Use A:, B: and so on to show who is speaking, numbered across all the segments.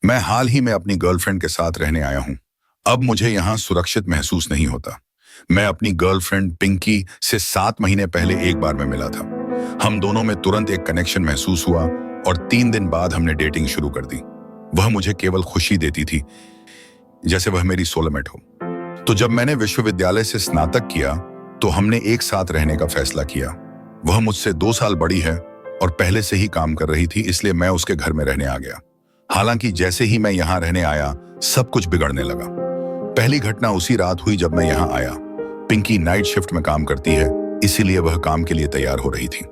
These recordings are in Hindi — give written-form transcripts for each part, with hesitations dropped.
A: मैं हाल ही में अपनी गर्लफ्रेंड के साथ रहने आया हूँ। अब मुझे यहाँ सुरक्षित महसूस नहीं होता। मैं अपनी गर्लफ्रेंड पिंकी से 7 महीने पहले एक बार में मिला था। हम दोनों में तुरंत एक कनेक्शन महसूस हुआ और 3 दिन बाद हमने डेटिंग शुरू कर दी। वह मुझे केवल खुशी देती थी, जैसे वह मेरी सोलमेट हो। तो जब मैंने विश्वविद्यालय से स्नातक किया तो हमने एक साथ रहने का फैसला किया। वह मुझसे 2 साल बड़ी है और पहले से ही काम कर रही थी, इसलिए मैं उसके घर में रहने आ गया। हालांकि जैसे ही मैं यहाँ रहने आया, सब कुछ बिगड़ने लगा। पहली घटना उसी रात हुई जब मैं यहाँ आया। पिंकी नाइट शिफ्ट में काम करती है, इसीलिए वह काम के लिए तैयार हो रही थी।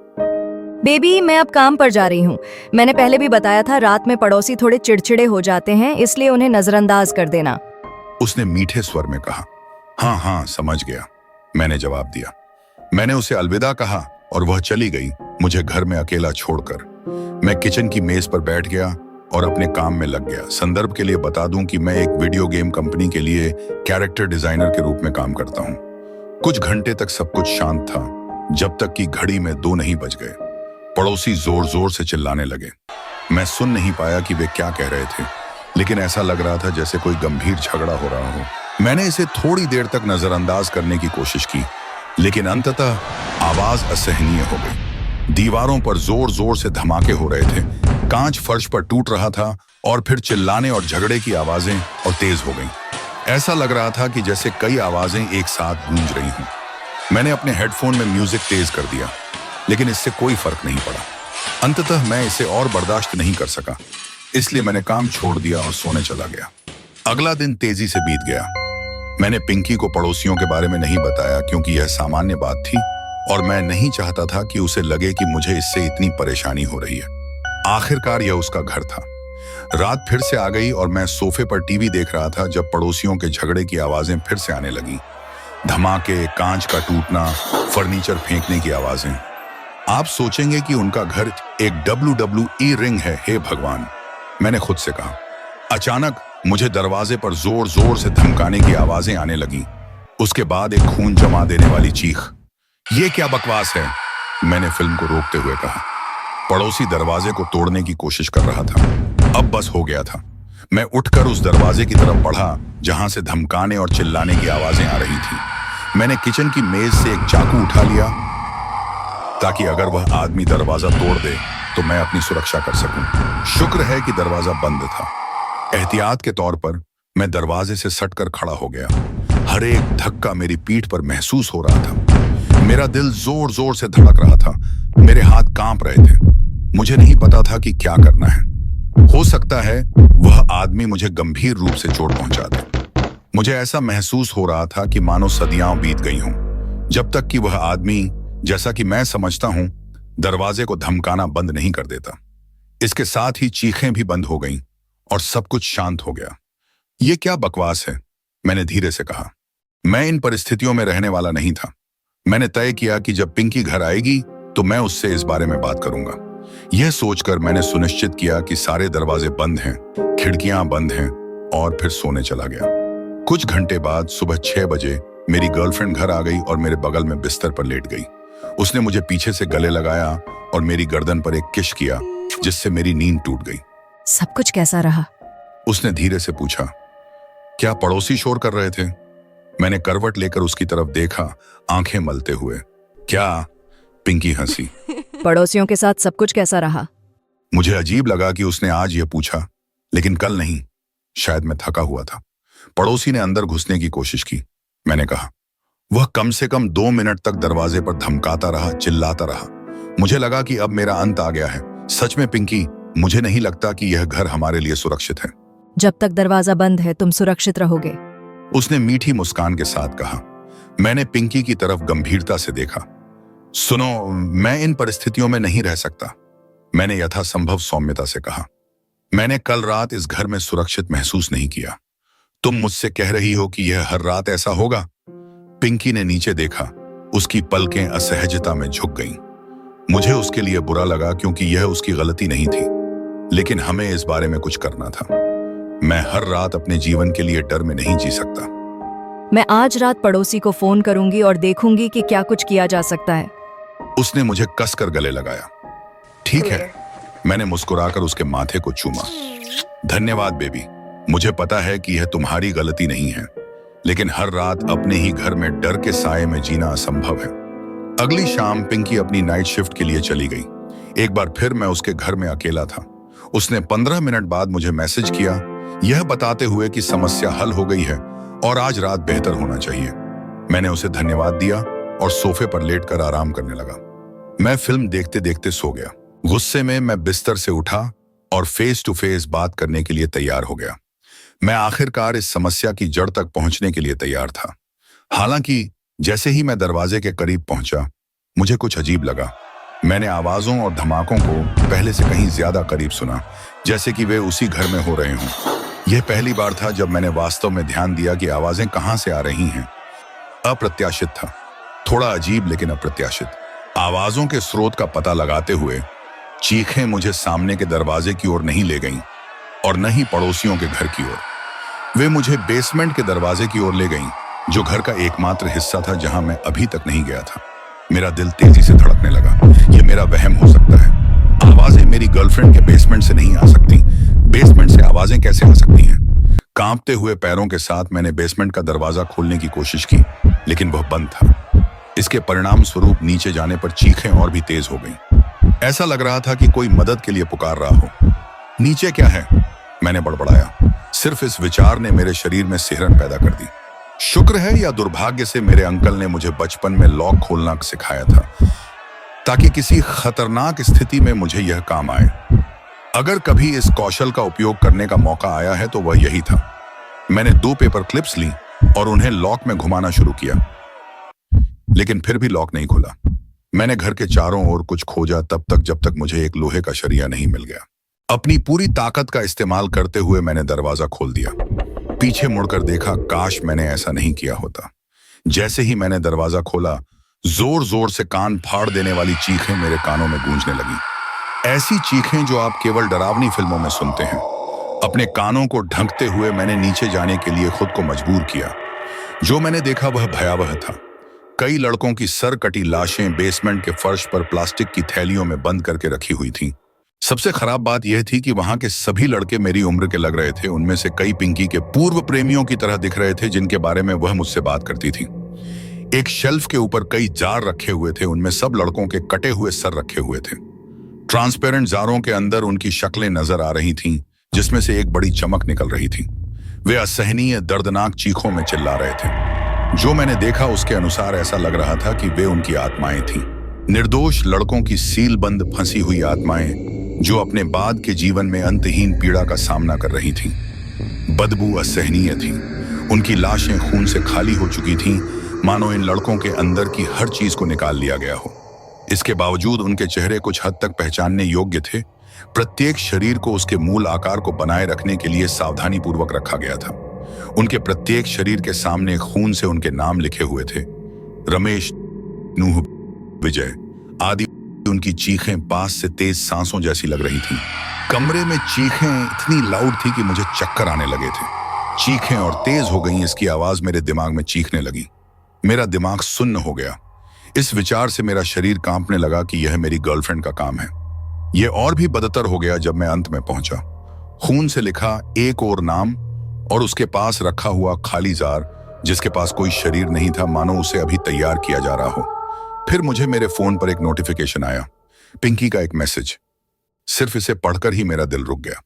B: बेबी, मैं अब काम पर जा रही हूँ। मैंने पहले भी बताया था, रात में पड़ोसी थोड़े चिड़चिड़े हो जाते हैं, इसलिए उन्हें नजरअंदाज कर देना।
A: उसने मीठे स्वर में कहा। हाँ हाँ, समझ गया, मैंने जवाब दिया। मैंने उसे अलविदा कहा और वह चली गई, मुझे घर में अकेला छोड़कर। मैं किचन की मेज पर बैठ गया और अपने काम में लग गया। संदर्भ के लिए बता दूं कि मैं एक वीडियो गेम कंपनी के लिए कैरेक्टर डिजाइनर के रूप में काम करता हूं। कुछ घंटे तक सब कुछ शांत था, जब तक कि घड़ी में 2 नहीं बज गए। पड़ोसी जोर जोर से चिल्लाने लगे। मैं सुन नहीं पाया कि वे क्या कह रहे थे, लेकिन ऐसा लग रहा था जैसे कोई गंभीर झगड़ा हो रहा हो। मैंने इसे थोड़ी देर तक नजरअंदाज करने की कोशिश की, लेकिन अंततः आवाज असहनीय हो गई। दीवारों पर जोर जोर से धमाके हो रहे थे, कांच फर्श पर टूट रहा था और फिर चिल्लाने और झगड़े की आवाजें और तेज हो गईं। ऐसा लग रहा था कि जैसे कई आवाजें एक साथ गूंज रही हों। मैंने अपने हेडफोन में म्यूजिक तेज कर दिया, लेकिन इससे कोई फर्क नहीं पड़ा। अंततः मैं इसे और बर्दाश्त नहीं कर सका, इसलिए मैंने काम छोड़ दिया और सोने चला गया। अगला दिन तेजी से बीत गया। मैंने पिंकी को पड़ोसियों के बारे में नहीं बताया, क्योंकि यह सामान्य बात थी और मैं नहीं चाहता था कि उसे लगे कि मुझे इससे इतनी परेशानी हो रही है। आखिरकार यह उसका घर था। रात फिर से आ गई और मैं सोफे पर टीवी देख रहा था जब पड़ोसियों के झगड़े की आवाजें फिर से आने लगी। धमाके, कांच का टूटना, फर्नीचर फेंकने की आवाजें। आप सोचेंगे कि उनका घर एक WWE रिंग है। हे भगवान, मैंने खुद से कहा। अचानक मुझे दरवाजे पर जोर जोर से धमकाने की आवाजें आने लगी। उसके बाद एक खून जमा देने वाली चीख। ये क्या बकवास है, मैंने फिल्म को रोकते हुए कहा। पड़ोसी दरवाजे को तोड़ने की कोशिश कर रहा था। अब बस हो गया था। मैं उठकर उस दरवाजे की तरफ बढ़ा जहां से धमकाने और चिल्लाने की आवाजें आ रही थी। मैंने किचन की मेज से एक चाकू उठा लिया ताकि अगर वह आदमी दरवाजा तोड़ दे तो मैं अपनी सुरक्षा कर सकूं। शुक्र है कि दरवाजा बंद था। एहतियात के तौर पर मैं दरवाजे से सटकर खड़ा हो गया। हर एक धक्का मेरी पीठ पर महसूस हो रहा था। मेरा दिल जोर जोर से धड़क रहा था। मेरे हाथ कांप रहे थे। मुझे नहीं पता था कि क्या करना है। हो सकता है वह आदमी मुझे गंभीर रूप से चोट पहुंचा दे। मुझे ऐसा महसूस हो रहा था कि मानो सदियां बीत गई हों, जब तक कि वह आदमी, जैसा कि मैं समझता हूं, दरवाजे को धमकाना बंद नहीं कर देता। इसके साथ ही चीखें भी बंद हो गईं और सब कुछ शांत हो गया। ये क्या बकवास है, मैंने धीरे से कहा। मैं इन परिस्थितियों में रहने वाला नहीं था। मैंने तय किया कि जब पिंकी घर आएगी तो मैं उससे इस बारे में बात करूंगा। यह सोचकर मैंने सुनिश्चित किया कि सारे दरवाजे बंद हैं, खिड़कियां बंद हैं और फिर सोने चला गया। कुछ घंटे बाद सुबह 6 बजे मेरी गर्लफ्रेंड घर आ गई और मेरे बगल में बिस्तर पर लेट गई। उसने मुझे पीछे से गले लगाया और मेरी गर्दन पर एक किस किया, जिससे मेरी नींद टूट गई।
B: सब कुछ कैसा रहा?
A: उसने धीरे से पूछा। क्या पड़ोसी शोर कर रहे थे? मैंने करवट लेकर उसकी तरफ देखा, आंखें मलते हुए। क्या? पिंकी हंसी।
B: पड़ोसियों के साथ सब कुछ कैसा रहा?
A: मुझे अजीब लगा कि उसने आज यह पूछा, लेकिन कल नहीं। शायद मैं थका हुआ था। पड़ोसी ने अंदर घुसने की कोशिश की। मैंने कहा। वह कम से कम 2 मिनट तक दरवाजे पर धमकाता रहा, चिल्लाता रहा। मुझे लगा कि अब मेरा अंत आ गया है। सच में पिंकी, मुझे नहीं लगता कि यह घर हमारे लिए सुरक्षित है।
B: जब तक दरवाजा बंद है तुम सुरक्षित रहोगे,
A: उसने मीठी मुस्कान के साथ कहा। मैंने पिंकी की तरफ गंभीरता से देखा। सुनो, मैं इन परिस्थितियों में नहीं रह सकता, मैंने यथासंभव सौम्यता से कहा। मैंने कल रात इस घर में सुरक्षित महसूस नहीं किया। तुम मुझसे कह रही हो कि यह हर रात ऐसा होगा? पिंकी ने नीचे देखा। उसकी पलकें असहजता में झुक गईं। मुझे उसके लिए बुरा लगा, क्योंकि यह उसकी गलती नहीं थी, लेकिन हमें इस बारे में कुछ करना था। मैं हर रात अपने जीवन के लिए डर में नहीं जी सकता।
B: मैं आज रात पड़ोसी को फोन करूंगी और देखूंगी कि क्या कुछ किया जा सकता है।
A: उसने मुझे कसकर गले लगाया। ठीक है, मैंने मुस्कुराकर उसके माथे को चूमा। धन्यवाद बेबी। मुझे पता है कि यह तुम्हारी गलती नहीं है, लेकिन हर रात अपने ही घर में डर के साए में जीना असंभव है। अगली शाम पिंकी अपनी नाइट शिफ्ट के लिए चली गई। एक बार फिर मैं उसके घर में अकेला था। उसने 15 मिनट बाद मुझे मैसेज किया, यह बताते हुए कि समस्या हल हो गई है और आज रात बेहतर होना चाहिए। मैंने उसे धन्यवाद दिया और सोफे पर लेटकर आराम करने लगा। मैं फिल्म देखते देखते सो गया। गुस्से में मैं बिस्तर से उठा और फेस टू फेस बात करने के लिए तैयार हो गया। मैं आखिरकार इस समस्या की जड़ तक पहुंचने के लिए तैयार था। हालांकि जैसे ही मैं दरवाजे के करीब पहुंचा, मुझे कुछ अजीब लगा। मैंने आवाजों और धमाकों को पहले से कहीं ज्यादा करीब सुना, जैसे कि वे उसी घर में हो रहे हों। यह पहली बार था जब मैंने वास्तव में ध्यान दिया कि आवाजें कहां से आ रही हैं। अप्रत्याशित था, थोड़ा अजीब लेकिन अप्रत्याशित। आवाजों के स्रोत का पता लगाते हुए चीखें मुझे सामने के दरवाजे की ओर नहीं ले गईं और न ही पड़ोसियों के घर की ओर। वे मुझे बेसमेंट के दरवाजे की ओर ले गईं, जो घर का एकमात्र हिस्सा था जहां मैं अभी तक नहीं गया था। मेरा दिल तेजी से धड़कने लगा। यह मेरा वहम हो सकता है। आवाजें मेरी गर्लफ्रेंड के बेसमेंट से नहीं आ सकती। बेसमेंट से आवाजें कैसे आ सकती हैं? कांपते हुए पैरों के साथ मैंने बेसमेंट का दरवाजा खोलने की कोशिश की, लेकिन वह बंद था। इसके परिणाम स्वरूप नीचे जाने पर चीखें और भी तेज हो गईं। ऐसा लग रहा था कि कोई मदद के लिए पुकार रहा हो। नीचे क्या है? मैंने बड़बड़ाया। सिर्फ इस विचार ने मेरे शरीर में सिहरन पैदा कर दी। शुक्र है या दुर्भाग्य से मेरे अंकल ने मुझे बचपन में लॉक खोलना सिखाया था, ताकि किसी खतरनाक स्थिति में मुझे यह काम आए। अगर कभी इस कौशल का उपयोग करने का मौका आया है तो वह यही था। मैंने 2 पेपर क्लिप्स ली और उन्हें लॉक में घुमाना शुरू किया, लेकिन फिर भी लॉक नहीं खुला। मैंने घर के चारों ओर कुछ खोजा तब तक जब तक मुझे एक लोहे का सरिया नहीं मिल गया। अपनी पूरी ताकत का इस्तेमाल करते हुए मैंने दरवाजा खोल दिया। पीछे मुड़कर देखा, काश मैंने ऐसा नहीं किया होता। जैसे ही मैंने दरवाजा खोला, जोर जोर से कान फाड़ देने वाली चीखें मेरे कानों में गूंजने लगी। ऐसी चीखें जो आप केवल डरावनी फिल्मों में सुनते हैं। अपने कानों को ढंकते हुए मैंने नीचे जाने के लिए खुद को मजबूर किया। जो मैंने देखा वह भयावह था। कई लड़कों की सर कटी लाशें बेसमेंट के फर्श पर प्लास्टिक की थैलियों में बंद करके रखी हुई थीं। सबसे खराब बात यह थी कि वहां के सभी लड़के मेरी उम्र के लग रहे थे। उनमें से कई पिंकी के पूर्व प्रेमियों की तरह दिख रहे थे, जिनके बारे में वह मुझसे बात करती थी। एक शेल्फ के ऊपर कई जार रखे हुए थे, उनमें सब लड़कों के कटे हुए सर रखे हुए थे। ट्रांसपेरेंट जारों के अंदर उनकी शक्लें नजर आ रही थीं, जिसमें से एक बड़ी चमक निकल रही थी। वे असहनीय दर्दनाक चीखों में चिल्ला रहे थे। जो मैंने देखा उसके अनुसार ऐसा लग रहा था कि वे उनकी आत्माएं थीं। निर्दोष लड़कों की सीलबंद फंसी हुई आत्माएं, जो अपने बाद के जीवन में अंतहीन पीड़ा का सामना कर रही थीं। बदबू असहनीय थी। उनकी लाशें खून से खाली हो चुकी थीं, मानो इन लड़कों के अंदर की हर चीज को निकाल लिया गया हो। इसके बावजूद उनके चेहरे कुछ हद तक पहचानने योग्य थे। प्रत्येक शरीर को उसके मूल आकार को बनाए रखने के लिए सावधानी पूर्वक रखा गया था। उनके प्रत्येक शरीर के सामने खून से उनके नाम लिखे हुए थे। रमेश, नूह, विजय आदि। उनकी चीखें पास से तेज सांसों जैसी लग रही थीं। कमरे में चीखें इतनी लाउड थी कि मुझे चक्कर आने लगे थे। चीखें और तेज हो गईं, इसकी आवाज मेरे दिमाग में चीखने लगी। मेरा दिमाग सुन्न हो गया। इस विचार से मेरा शरीर कांपने लगा कि यह मेरी गर्लफ्रेंड का काम है। यह और भी बदतर हो गया जब मैं अंत में पहुंचा। खून से लिखा एक और नाम और उसके पास रखा हुआ खाली जार, जिसके पास कोई शरीर नहीं था, मानो उसे अभी तैयार किया जा रहा हो। फिर मुझे मेरे फोन पर एक नोटिफिकेशन आया, पिंकी का एक मैसेज। सिर्फ इसे पढ़कर ही मेरा दिल रुक गया।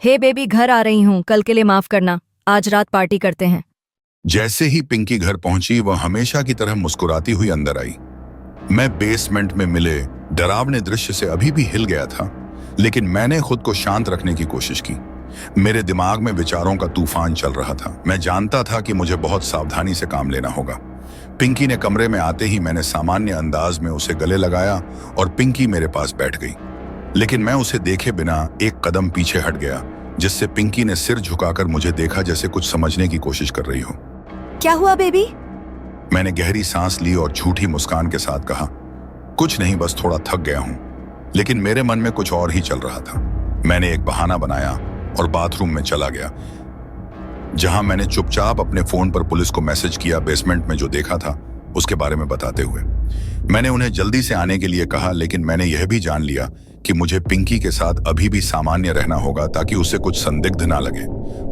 B: हे बेबी, घर आ रही हूँ, कल के लिए माफ करना, आज रात पार्टी करते हैं।
A: जैसे ही पिंकी घर पहुंची, वह हमेशा की तरह मुस्कुराती हुई अंदर आई। मैं बेसमेंट में मिले डरावने दृश्य से अभी भी हिल गया था, लेकिन मैंने खुद को शांत रखने की कोशिश की। मेरे दिमाग में विचारों का तूफान चल रहा था। मैं जानता था कि मुझे बहुत सावधानी से काम लेना होगा। पिंकी ने कमरे में आते ही मैंने सामान्य अंदाज में उसे गले लगाया और पिंकी मेरे पास बैठ गई। लेकिन मैं उसे देखे बिना एक कदम पीछे हट गया, जिससे पिंकी ने सिर झुकाकर मुझे देखा, जैसे कुछ समझने की कोशिश कर रही हो।
B: क्या हुआ बेबी?
A: मैंने गहरी सांस ली और झूठी मुस्कान के साथ कहा, कुछ नहीं, बस थोड़ा थक गया हूं। लेकिन मेरे मन में कुछ और ही चल रहा था। मैंने एक बहाना बनाया और बाथरूम में चला गया, जहां मैंने चुपचाप अपने फोन पर पुलिस को मैसेज किया, बेसमेंट में जो देखा था उसके बारे में बताते हुए। मैंने उन्हें जल्दी से आने के लिए कहा, लेकिन मैंने यह भी जान लिया कि मुझे पिंकी के साथ अभी भी सामान्य रहना होगा ताकि उसे कुछ संदिग्ध ना लगे।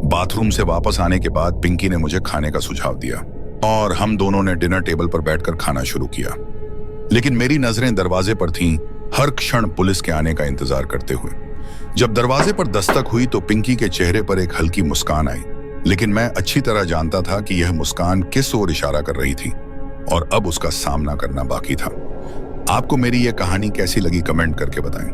A: बाथरूम से वापस आने के बाद पिंकी ने मुझे खाने का सुझाव दिया और हम दोनों ने डिनर टेबल पर बैठकर खाना शुरू किया। लेकिन मेरी नजरें दरवाजे पर थीं, हर क्षण पुलिस के आने का इंतजार करते हुए। जब दरवाजे पर दस्तक हुई तो पिंकी के चेहरे पर एक हल्की मुस्कान आई, लेकिन मैं अच्छी तरह जानता था कि यह मुस्कान किस ओर इशारा कर रही थी और अब उसका सामना करना बाकी था। आपको मेरी यह कहानी कैसी लगी कमेंट करके बताएं।